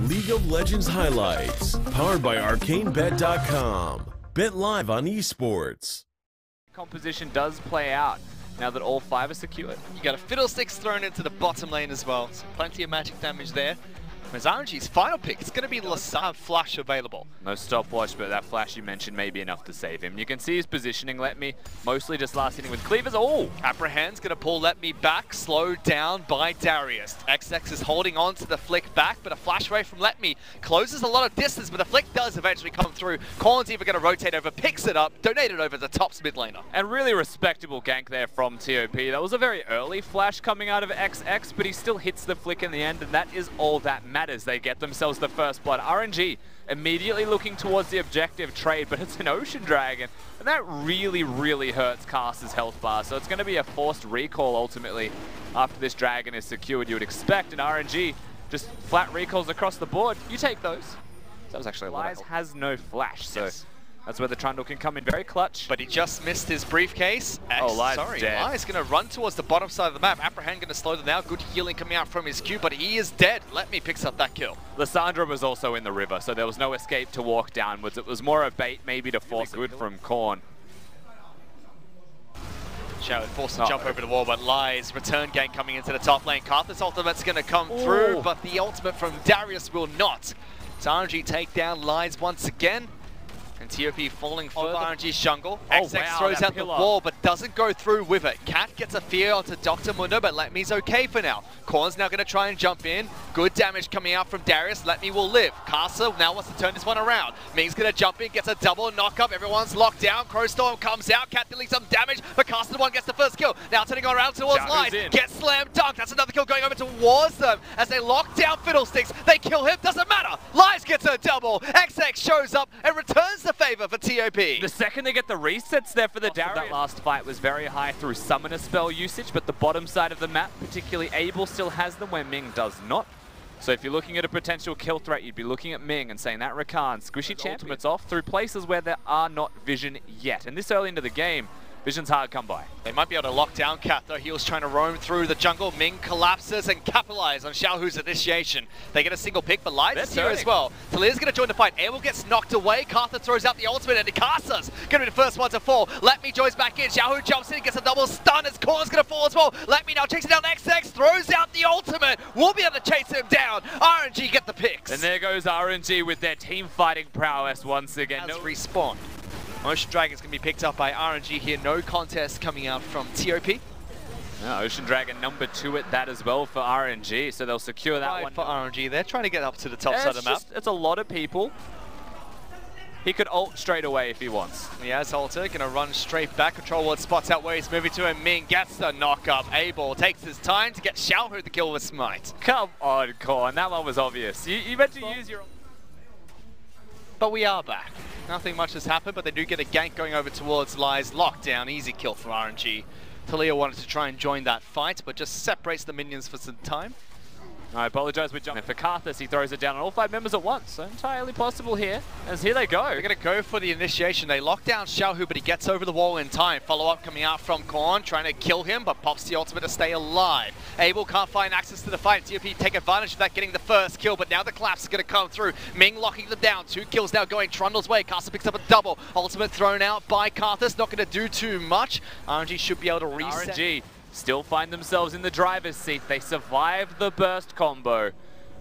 League of Legends highlights, powered by ArcaneBet.com. Bet live on esports. Composition does play out now that all 5 are secured. You got a Fiddlesticks thrown into the bottom lane as well, so plenty of magic damage there. Whereas RNG's final pick, it's going to be Lassard Flash available. No stopwatch, but that flash you mentioned may be enough to save him. You can see his positioning, Let Me, mostly just last hitting with cleavers. Oh! Apprehend's going to pull Let Me back, slowed down by Darius. XX is holding on to the flick back, but a flash away from Let Me closes a lot of distance, but the flick does eventually come through. Kone's either going to rotate over, picks it up, donate it over to the Top's mid laner. And really respectable gank there from TOP. That was a very early flash coming out of XX, but he still hits the flick in the end, and that is all that matters. They get themselves the first blood. RNG immediately looking towards the objective trade, but it's an Ocean Dragon, and that really, really hurts Caster's health bar. So it's going to be a forced recall ultimately after this dragon is secured. You would expect an RNG just flat recalls across the board. You take those. That was actually a lot. Lies has no flash, so yes. That's where the Trundle can come in very clutch. But he just missed his briefcase. Lies dead. Lies going to run towards the bottom side of the map. Apprehend going to slow them down. Good healing coming out from his Q, but he is dead. Let Me picks up that kill. Lissandra was also in the river, so there was no escape to walk downwards. It was more a bait maybe to force good from Kone. Xiao forced to jump over the wall, but Lies return gank coming into the top lane. Karthus ultimate's going to come through, but the ultimate from Darius will not. So RNG take down Lies once again. And TOP falling for RNG's jungle. XX throws out the wall, but doesn't go through with it. Cat gets a fear onto Dr. Mundo, but Let Me's okay for now. Korn's now going to try and jump in. Good damage coming out from Darius. Let Me will live. Caster now wants to turn this one around. Ming's going to jump in, gets a double knock up. Everyone's locked down. Crowstorm comes out. Cat dealing some damage, but Caster one gets the first kill. Now turning around towards Lies. Gets slam dunked. That's another kill going over towards them as they lock down Fiddlesticks. They kill him. Doesn't matter. Lies gets a double. XX shows up and returns the favor for TOP. The second they get the resets there for the Darius. That last fight was very high through summoner spell usage, but the bottom side of the map, particularly Abel, still has them where Ming does not. So if you're looking at a potential kill threat, you'd be looking at Ming and saying that Rakan, squishy ultimates off through places where there are not vision yet. And this early into the game, vision's hard to come by. They might be able to lock down Cat though. He was trying to roam through the jungle. Ming collapses and capitalize on Xiaohu's initiation. They get a single pick, but Lies is here as well. Talia's going to join the fight. Abel gets knocked away. Cartha throws out the ultimate and Caster's going to be the first one to fall. Let Me joins back in. Xiaohu jumps in, gets a double stun as Korn's going to fall as well. Let Me now chasing down XX, throws out the ultimate. We'll be able to chase him down. RNG get the picks. And there goes RNG with their team fighting prowess once again. Has respawned. Ocean Dragon's going to be picked up by RNG here. No contest coming out from TOP. Yeah, Ocean Dragon number 2 at that as well for RNG, so they'll secure that one. For RNG, they're trying to get up to the top side of the map. It's a lot of people. He could ult straight away if he wants. He has ulted, going to run straight back. Control Ward spots out where he's moving to, and Ming gets the knock up. Abel takes his time to get Xiaohu the kill with Smite. Come on, Korn, that one was obvious. You meant to use your... But we are back. Nothing much has happened, but they do get a gank going over towards Lies. Lockdown, easy kill for RNG. Talia wanted to try and join that fight, but just separates the minions for some time. I apologize, we're jumping for Karthus. He throws it down on all 5 members at once. So entirely possible here, as here they go. They're going to go for the initiation. They lock down Xiaohu, but he gets over the wall in time. Follow-up coming out from Korn, trying to kill him, but pops the ultimate to stay alive. Abel can't find access to the fight. TOP take advantage of that, getting the first kill, but now the collapse is going to come through. Ming locking them down. 2 kills now going Trundle's way. Caster picks up a double. Ultimate thrown out by Karthus. Not going to do too much. RNG should be able to reset. RNG still find themselves in the driver's seat. They survive the burst combo.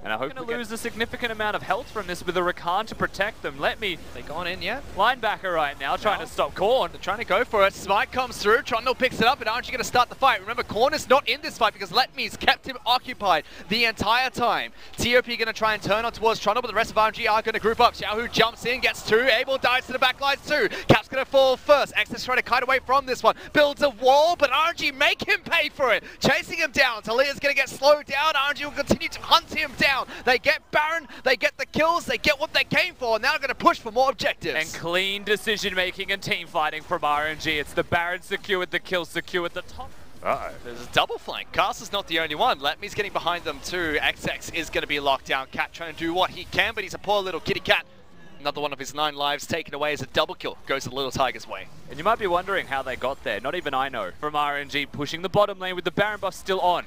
And I hope to lose a significant amount of health from this with a Rakan to protect them. Let Me... They gone in yet? Linebacker right now, trying to stop Korn. They're trying to go for it. Smite comes through. Trundle picks it up, and RNG going to start the fight. Remember, Korn is not in this fight because Let Me's kept him occupied the entire time. TOP going to try and turn on towards Trundle, but the rest of RNG are going to group up. Xiaohu jumps in, gets 2. Abel dives to the back lines too. Cap's going to fall first. XX trying to kite away from this one. Builds a wall, but RNG make him pay for it. Chasing him down. Talia's going to get slowed down. RNG will continue to hunt him down. They get Baron, they get the kills, they get what they came for, and now they're going to push for more objectives. And clean decision making and team fighting from RNG. It's the Baron secured, the kill secured, the top. Uh-oh. There's a double flank. Caster's not the only one. Let Me's getting behind them too. XX is going to be locked down. Cat trying to do what he can, but he's a poor little kitty cat. Another one of his 9 lives taken away as a double kill. Goes the Little Tiger's way. And you might be wondering how they got there. Not even I know. From RNG pushing the bottom lane with the Baron buff still on.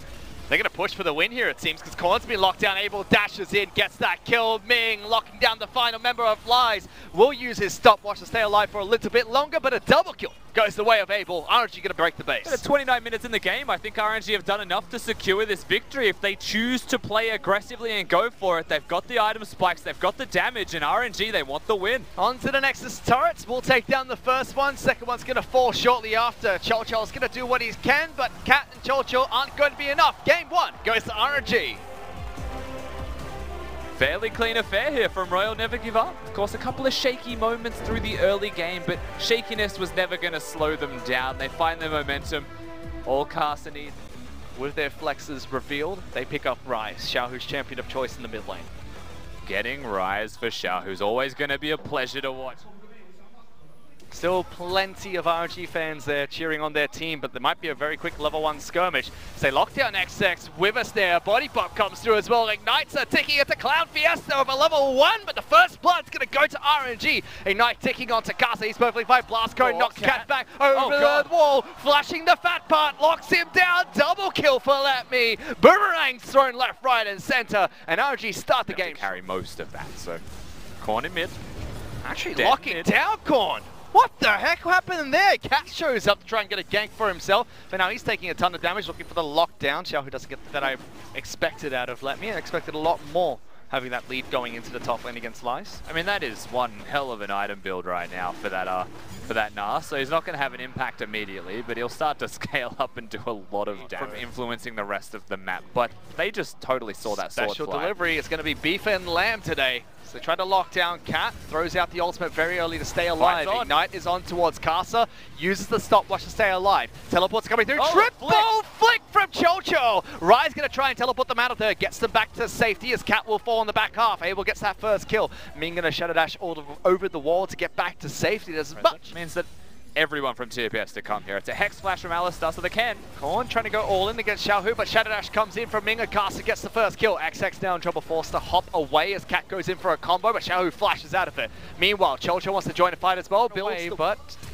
They're going to push for the win here, it seems, because Kone's been locked down. Abel dashes in, gets that kill. Ming locking down the final member of Lies. Will use his stopwatch to stay alive for a little bit longer, but a double kill goes the way of Abel. RNG going to break the base. 29 minutes in the game. I think RNG have done enough to secure this victory. If they choose to play aggressively and go for it, they've got the item spikes, they've got the damage, and RNG, they want the win. On to the Nexus turrets. We'll take down the first one. Second one's going to fall shortly after. Cholchol's going to do what he can, but Cat and Cholchol aren't going to be enough. Game 1 goes to RNG. Fairly clean affair here from Royal Never Give Up. Of course, a couple of shaky moments through the early game, but shakiness was never going to slow them down. They find their momentum. All Casa need. With their flexes revealed, they pick up Rise, Xiaohu's champion of choice in the mid lane. Getting Rise for Xiao, who's always going to be a pleasure to watch. Still plenty of RNG fans there cheering on their team, but there might be a very quick level 1 skirmish. So lockdown XX with us there. Body pop comes through as well. Ignites are ticking into Cloud Fiesta of a level 1, but the first blood's going to go to RNG. Ignite ticking onto Casa. He's perfectly fine. Blast code knocks Cat back over the wall. Flashing the fat part, locks him down. Double kill for Let Me. Boomerang's thrown left, right, and center. And RNG start the game. Carry most of that. So Kone in mid. Actually locking down Kone. What the heck happened there? Cat shows up to try and get a gank for himself, but now he's taking a ton of damage, looking for the lockdown. Xiao, who doesn't get that I expected out of Let Me. I expected a lot more having that lead going into the top lane against Lies. I mean, that is one hell of an item build right now for that Nas. So he's not going to have an impact immediately, but he'll start to scale up and do a lot of damage from influencing the rest of the map. But they just totally saw that sword fly. Special delivery. It's going to be beef and lamb today. So they try to lock down Cat, throws out the ultimate very early to stay alive. Ignite is on towards Casa, uses the stopwatch to stay alive. Teleport's coming through, triple flick from Chocho! Rise going to try and teleport them out of there, gets them back to safety as Cat will fall in the back half. Abel gets that first kill. Ming going to shadow dash all over the wall to get back to safety. There's much. Means that everyone from TOP has to come here. It's a Hex Flash from Alistar, so they can. Kone trying to go all in against Xiaohu, but Shadow Dash comes in from Ming. Casa gets the first kill. XX now in trouble, forced to hop away as Cat goes in for a combo, but Xiaohu flashes out of it. Meanwhile, Chocho wants to join the fight as well, but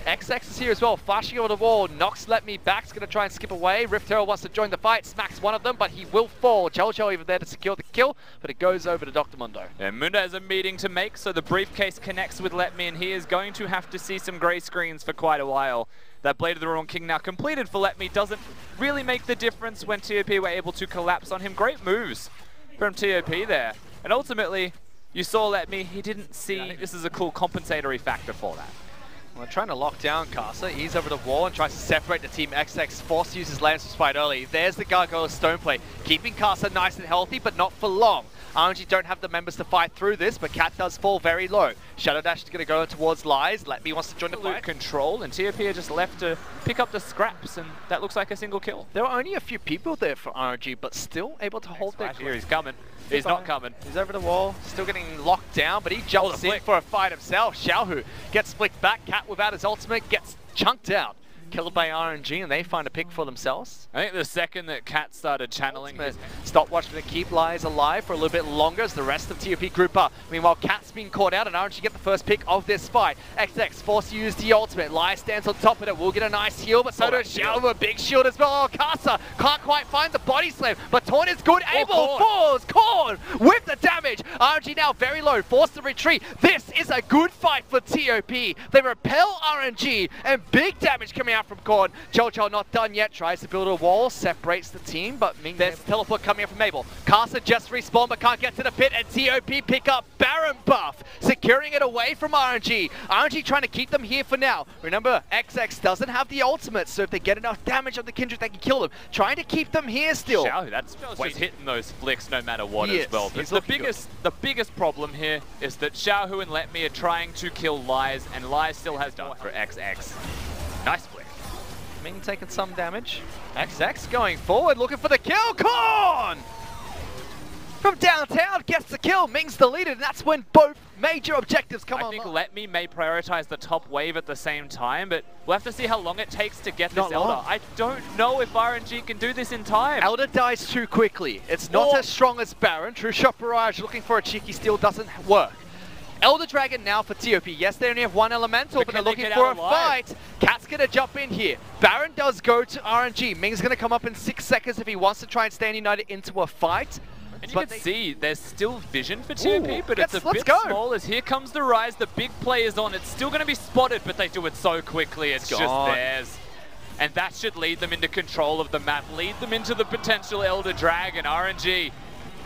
XX is here as well, flashing over the wall. Knocks Let Me back, is going to try and skip away. Rift Herald wants to join the fight, smacks one of them, but he will fall. Chocho even there to secure the kill, but it goes over to Dr. Mundo. Yeah, Mundo has a meeting to make, so the briefcase connects with Let Me, and he is going to have to see some grey screens for quite a while. That Blade of the Wrong King now completed for Let Me doesn't really make the difference when TOP were able to collapse on him. Great moves from TOP there. And ultimately, you saw Let Me, he didn't see. I think this is a cool compensatory factor for that. Well, trying to lock down Casa. He's over the wall and tries to separate the team. XX forced to use his Lance Spite early. There's the Gargoyle Stone Play, keeping Casa nice and healthy, but not for long. RNG don't have the members to fight through this, but Cat does fall very low. Shadow Dash is going to go towards Lies. Let Me wants to join the fight. Control, and TOP are just left to pick up the scraps, and that looks like a single kill. There are only a few people there for RNG, but still able to hold their here. He's coming. He's not coming. He's over the wall, still getting locked down, but he jumps in for a fight himself. Xiaohu gets flicked back. Cat without his ultimate gets chunked out. Killed by RNG, and they find a pick for themselves. I think the second that Cat started channeling his stopwatch to keep Lies alive for a little bit longer as the rest of TOP group up. Meanwhile, Cat's been caught out, and RNG get the first pick of this fight. XX forced to use the ultimate. Lies stands on top of it. We'll get a nice heal, but so does Xiao with a big shield as well. Oh, Casa can't quite find the body slam, but Torn is good. Abel falls. Kone with the damage. RNG now very low, forced to retreat. This is a good fight for TOP. They repel RNG, and big damage coming out from Kone. Chocho not done yet, tries to build a wall, separates the team, but Ming, there's teleport coming in from Abel. Casa just respawned but can't get to the pit, and TOP pick up Baron buff, securing it away from RNG. RNG trying to keep them here for now. Remember, XX doesn't have the ultimate, so if they get enough damage on the Kindred, they can kill them. Trying to keep them here still. Xiao, that's just hitting those flicks no matter what as well. But the biggest problem here is that Xiaohu and Let Me are trying to kill Lies, and Lies still has done for XX. Nice flick. Ming taking some damage. XX going forward, looking for the kill. Kone! From downtown gets the kill. Ming's the leader, and that's when both major objectives come on. I think Let Me may prioritize the top wave at the same time, but we'll have to see how long it takes to get this Elder. I don't know if RNG can do this in time. Elder dies too quickly. It's not as strong as Baron. True Shot Barrage looking for a cheeky steal doesn't work. Elder Dragon now for TOP. Yes, they only have one elemental, but they're looking for a fight. Cat's going to jump in here. Baron does go to RNG. Ming's going to come up in 6 seconds if he wants to try and stand United into a fight. And you can see there's still vision for TOP, but it's a bit small as here comes the Rise. The big play is on. It's still going to be spotted, but they do it so quickly. It's just theirs. And that should lead them into control of the map, lead them into the potential Elder Dragon. RNG,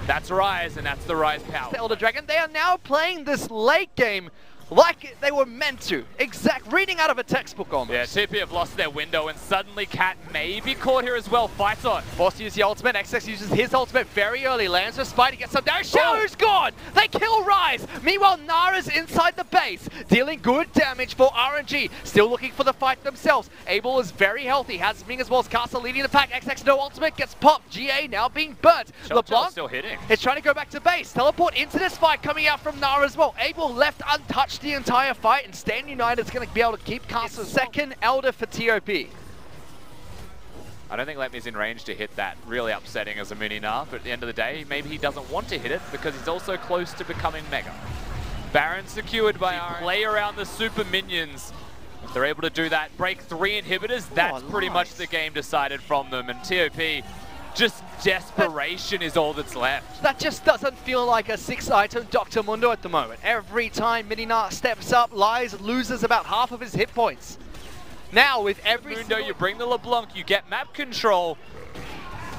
that's Rise, and that's the Rise power. The Elder Dragon, they are now playing this late game like they were meant to. Reading out of a textbook almost. Yeah, TP have lost their window, and suddenly Cat may be caught here as well. Fights on. Forced to use the ultimate. XX uses his ultimate very early. Lands for Spidey, gets some damage. Shadow's gone! They kill Rise! Meanwhile, Nara's inside the base, dealing good damage for RNG. Still looking for the fight themselves. Abel is very healthy. Has Ming as well as Castle leading the pack. XX no ultimate, gets popped. GA now being burnt. LeBlanc still hitting. is trying to go back to base. Teleport into this fight coming out from Nara as well. Abel left untouched the entire fight, and Stan United's going to be able to keep Castle's second Elder for TOP. I don't think Lepmi's in range to hit that. Really upsetting as a Munina, but at the end of the day, maybe he doesn't want to hit it because he's also close to becoming Mega. Baron secured by play around the super minions. If they're able to do that, break 3 inhibitors, that's pretty much the game decided from them, and TOP, just desperation is all that's left. That just doesn't feel like a 6-item Dr. Mundo at the moment. Every time Midina steps up, Lies loses about half of his hit points. Now with every Mundo, you bring the LeBlanc, you get map control.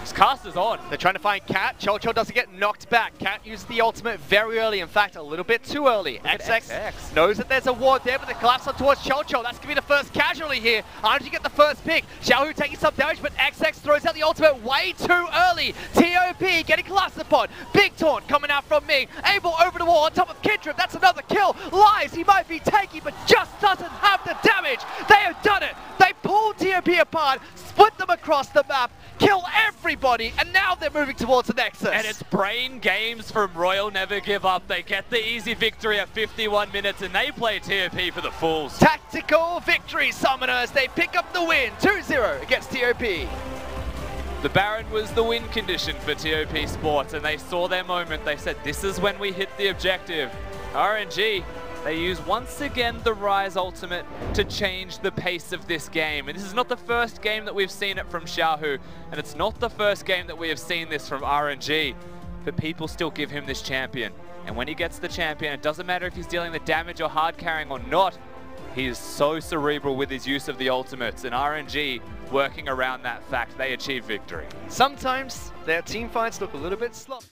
His caster's on. They're trying to find Cat. Chocho doesn't get knocked back. Cat used the ultimate very early. In fact, a little bit too early. XX knows that there's a ward there, but they collapse on towards Chocho. That's going to be the first casualty here. RNG get the first pick. Xiaohu taking some damage, but XX throws out the ultimate way too early. TOP getting collapsed upon. Big taunt coming out from Ming. Abel over the wall on top of Kindred. That's another kill. Lies, he might be taking, but just doesn't have the damage. They have done it. They pulled TOP apart, split them across the map, kill everybody, and now they're moving towards the Nexus. And it's brain games from Royal Never Give Up. They get the easy victory at 51 minutes, and they play TOP for the Fools. Tactical victory, Summoners. They pick up the win, 2-0 against TOP. The Baron was the win condition for TOP Sports, and they saw their moment. They said, this is when we hit the objective. RNG, they use once again the Rise ultimate to change the pace of this game. And this is not the first game that we've seen it from Xiaohu, and it's not the first game that we have seen this from RNG, but people still give him this champion. And when he gets the champion, it doesn't matter if he's dealing the damage or hard carrying or not, he is so cerebral with his use of the ultimates, and RNG working around that fact, they achieve victory. Sometimes their team fights look a little bit sloppy.